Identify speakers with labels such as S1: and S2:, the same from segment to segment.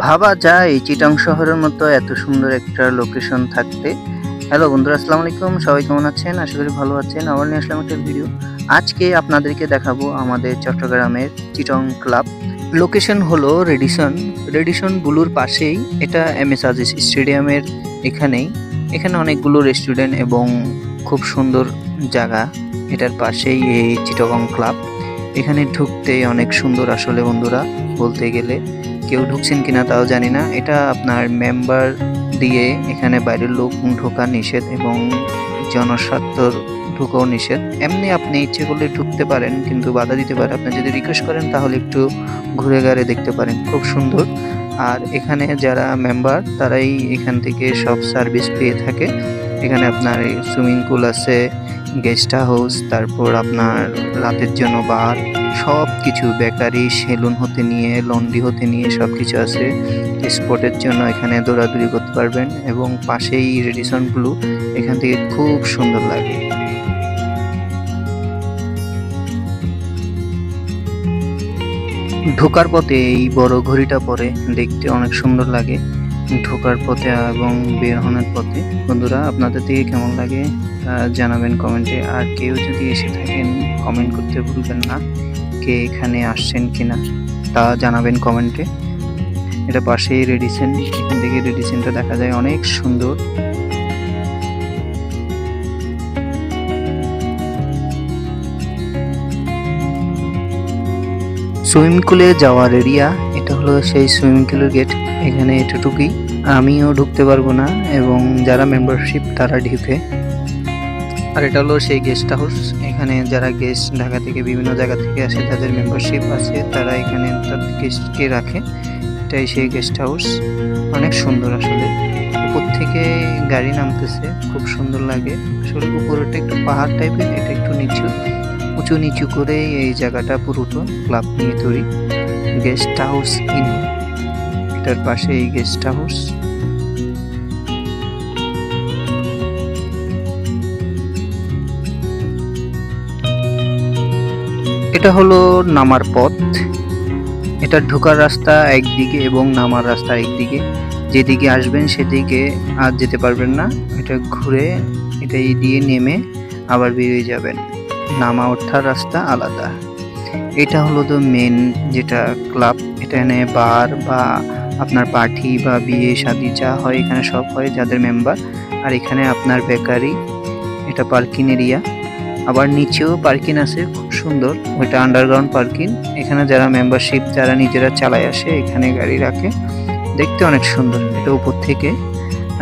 S1: ভাবা যায় চিটাং শহরের মতো এত সুন্দর একটা লোকেশন থাকতে। হ্যালো বন্ধুরা, আসসালামু আলাইকুম। সবাই কেমন আছেন? আশা করি ভালো আছেন। আবার নিয়ে আসলাম একটা ভিডিও। আজকে আপনাদেরকে দেখাবো আমাদের চট্টগ্রামের চিটং ক্লাব। লোকেশন হলো রেডিসন ব্লুর পাশেই। এটা এমএস আজিজ স্টেডিয়ামের এখানেই। এখানে অনেকগুলো রেস্টুরেন্ট এবং খুব সুন্দর জায়গা। এটার পাশেই এই চিটগং ক্লাব। এখানে ঢুকতে অনেক সুন্দর আসলে বন্ধুরা, বলতে গেলে কেউ ঢুকছেন কিনা তাও জানি না। এটা আপনার মেম্বার দিয়ে এখানে বাইরের লোক ঢোকা নিষেধ এবং জনস্বার্থর ঢুকাও নিষেধ। এমনি আপনি ইচ্ছে করলে ঢুকতে পারেন, কিন্তু বাধা দিতে পারে। আপনি যদি রিকোয়েস্ট করেন তাহলে একটু ঘুরে ঘাড়ে দেখতে পারেন, খুব সুন্দর। আর এখানে যারা মেম্বার তারাই এখান থেকে সব সার্ভিস পেয়ে থাকে। এখানে আপনার সুইমিং পুল আছে, গেস্ট হাউস, তারপর আপনার রাতের জন্য বার, সব কিছু, বেকারি, সেলুন হতে নিয়ে লন্ড্রি হতে নিয়ে সব কিছু আছে। স্পোর্টের জন্য এখানে দৌড়াদৌড়ি করতে পারবেন এবং পাশেই রেডিসন ব্লু। এখান থেকে খুব সুন্দর লাগে। ঢোকার পথে এই বড় ঘড়িটা পরে দেখতে অনেক সুন্দর লাগে ঢোকার পথে এবং বের হওয়ার পথে। বন্ধুরা, আপনাদের থেকে কেমন লাগে জানাবেন কমেন্টে। আর কেউ যদি এসে থাকেন কমেন্ট করতে ভুলবেন না, কে এখানে আসছেন কিনা তা জানাবেন কমেন্টে। এটা পাশেই রেডিসন, এখান থেকে রেডিসনটা দেখা যায়, অনেক সুন্দর। সুইমিং পুলে যাওয়ার এরিয়া, এটা হলো সেই সুইমিং পুলের গেট। এখানে এতটুকুই, আমিও ঢুকতে পারবো না এবং যারা মেম্বারশিপ তারা ঢুকে। আর এটা হলো সেই গেস্ট হাউস। এখানে যারা গেস্ট ঢাকা থেকে বিভিন্ন জায়গা থেকে আসে, তাদের মেম্বারশিপ আছে, তারা এখানে তাদের গেস্টকে রাখে। এটাই সেই গেস্ট হাউস, অনেক সুন্দর আসলে। উপর থেকে গাড়ি নামতেছে, খুব সুন্দর লাগে আসলে। উপরটা একটু পাহাড় টাইপের, এটা একটু নিচু, উঁচু নিচু করে এই জায়গাটা পুরোটা ক্লাব নিয়ে তৈরি। গেস্ট হাউস ইন, এটার পাশে এই গেস্ট হাউস। এটা হলো নামার পথ। এটা ঢোকার রাস্তা একদিকে এবং নামার রাস্তা একদিকে। যেদিকে আসবেন সেদিকে আর যেতে পারবেন না। এটা ঘুরে এটাই দিয়ে নেমে আবার বেরিয়ে যাবেন। নামা ওঠার রাস্তা আলাদা। এটা হলো তো মেন যেটা ক্লাব। এখানে বার বা আপনার পার্টি বা বিয়ে শাদী যা হয় এখানে সব হয় যাদের মেম্বার। আর এখানে আপনার বেকারি, এটা পার্কিং এরিয়া। আবার নিচেও পার্কিং আছে, খুব সুন্দর। ওইটা আন্ডারগ্রাউন্ড পার্কিং। এখানে যারা মেম্বারশিপ যারা নিজেরা চালায় আসে এখানে গাড়ি রাখে, দেখতে অনেক সুন্দর। এটা উপর থেকে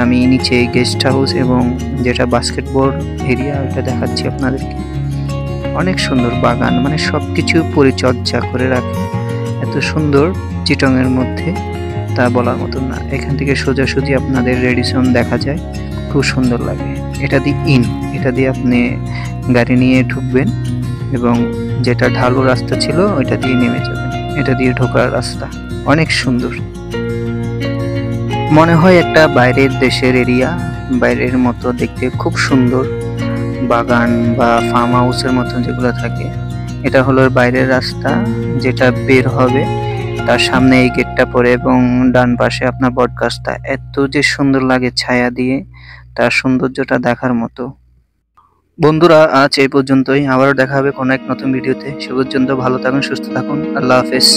S1: আমি নিচে গেস্ট হাউস এবং যেটা বাস্কেটবল এরিয়া ওটা দেখাচ্ছি আপনাদেরকে। অনেক সুন্দর বাগান, মানে সবকিছু পরিচর্যা করে রাখে, এত সুন্দর চিটং এর মধ্যে তা বলার মতন না। এখান থেকে সোজাসুজি আপনাদের রেডিসন দেখা যায়, খুব সুন্দর লাগে। এটা দিয়ে আপনি গাড়ি নিয়ে ঢুকবেন এবং যেটা ঢালু রাস্তা ছিল ওইটা দিয়ে নেমে যাবেন। এটা দিয়ে ঢোকার রাস্তা অনেক সুন্দর, মনে হয় একটা বাইরের দেশের এরিয়া, বাইরের মতো দেখতে, খুব সুন্দর। বাগান বা ফার্ম হাউসের মতন যেগুলো থাকে। এটা হলো বাইরের রাস্তা যেটা বের হবে, তার সামনে এই গেটটা পড়ে এবং ডান পাশে আপনার বটগাছটা এত যে সুন্দর লাগে ছায়া দিয়ে, তার সৌন্দর্যটা দেখার মতো। বন্ধুরা, আজ এই পর্যন্তই। আবারও দেখা হবে কোনো এক নতুন ভিডিওতে। সে পর্যন্ত ভালো থাকুন, সুস্থ থাকুন। আল্লাহ হাফেজ।